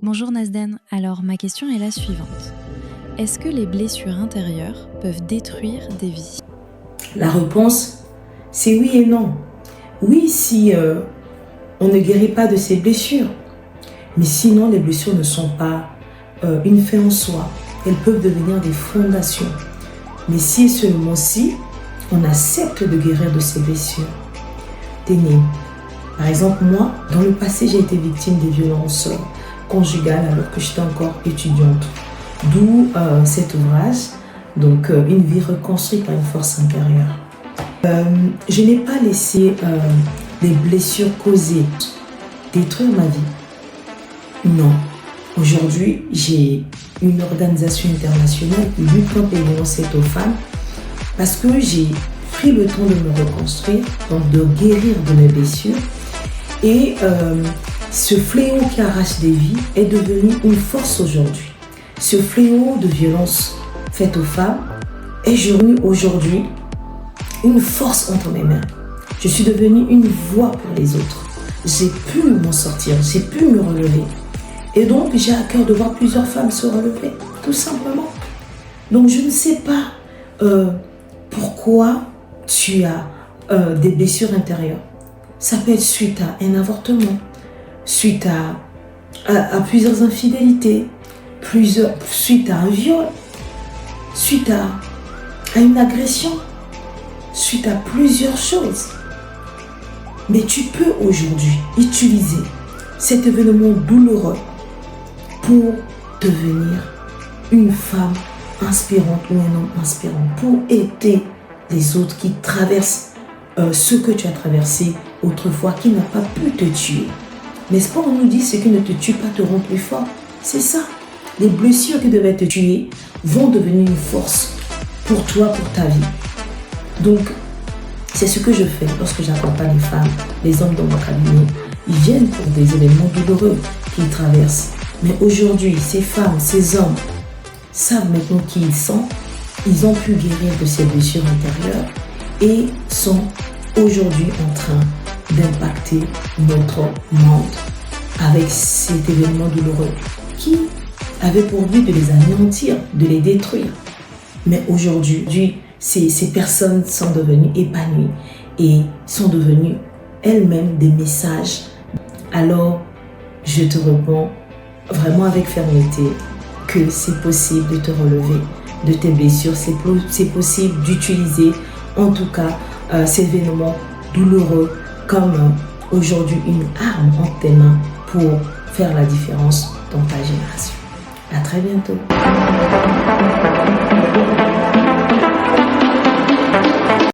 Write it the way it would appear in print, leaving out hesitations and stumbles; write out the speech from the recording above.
Bonjour Nasden, alors ma question est la suivante. Est-ce que les blessures intérieures peuvent détruire des vies? La réponse, c'est oui et non. Oui, si on ne guérit pas de ses blessures. Mais sinon, les blessures ne sont pas une fin en soi. Elles peuvent devenir des fondations. Mais si et seulement si on accepte de guérir de ses blessures. Téné. Par exemple, moi, dans le passé, j'ai été victime des violences conjugales alors que j'étais encore étudiante. D'où cet ouvrage, donc une vie reconstruite par une force intérieure. Je n'ai pas laissé les blessures causées détruire ma vie. Non. Aujourd'hui, j'ai une organisation internationale qui lutte contre les violences faites aux femmes parce que j'ai pris le temps de me reconstruire, donc de guérir de mes blessures. Et ce fléau qui arrache des vies est devenu une force aujourd'hui. Ce fléau de violence faite aux femmes est devenu aujourd'hui une force entre mes mains. Je suis devenue une voix pour les autres. J'ai pu m'en sortir, j'ai pu me relever. Et donc, j'ai à cœur de voir plusieurs femmes se relever, tout simplement. Donc, je ne sais pas pourquoi tu as des blessures intérieures. Ça peut être suite à un avortement, suite à plusieurs infidélités, suite à un viol, suite à une agression, suite à plusieurs choses. Mais tu peux aujourd'hui utiliser cet événement douloureux pour devenir une femme inspirante ou un homme inspirant, pour aider les autres qui traversent ce que tu as traversé autrefois, qui n'a pas pu te tuer. N'est-ce pas, on nous dit ce qui ne te tue pas te rend plus fort. C'est ça. Les blessures qui devaient te tuer vont devenir une force pour toi, pour ta vie. Donc, c'est ce que je fais lorsque j'accompagne les femmes, les hommes dans mon cabinet. Ils viennent pour des événements douloureux qu'ils traversent. Mais aujourd'hui, ces femmes, ces hommes savent maintenant qui ils sont. Ils ont pu guérir de ces blessures intérieures et sont aujourd'hui en train d'impacter notre monde avec cet événement douloureux qui avait pour but de les anéantir, de les détruire. Mais aujourd'hui, ces personnes sont devenues épanouies et sont devenues elles-mêmes des messages. Alors, je te réponds vraiment avec fermeté que c'est possible de te relever de tes blessures, c'est possible d'utiliser en tout cas ces événements douloureux comme aujourd'hui une arme entre tes mains pour faire la différence dans ta génération. À très bientôt.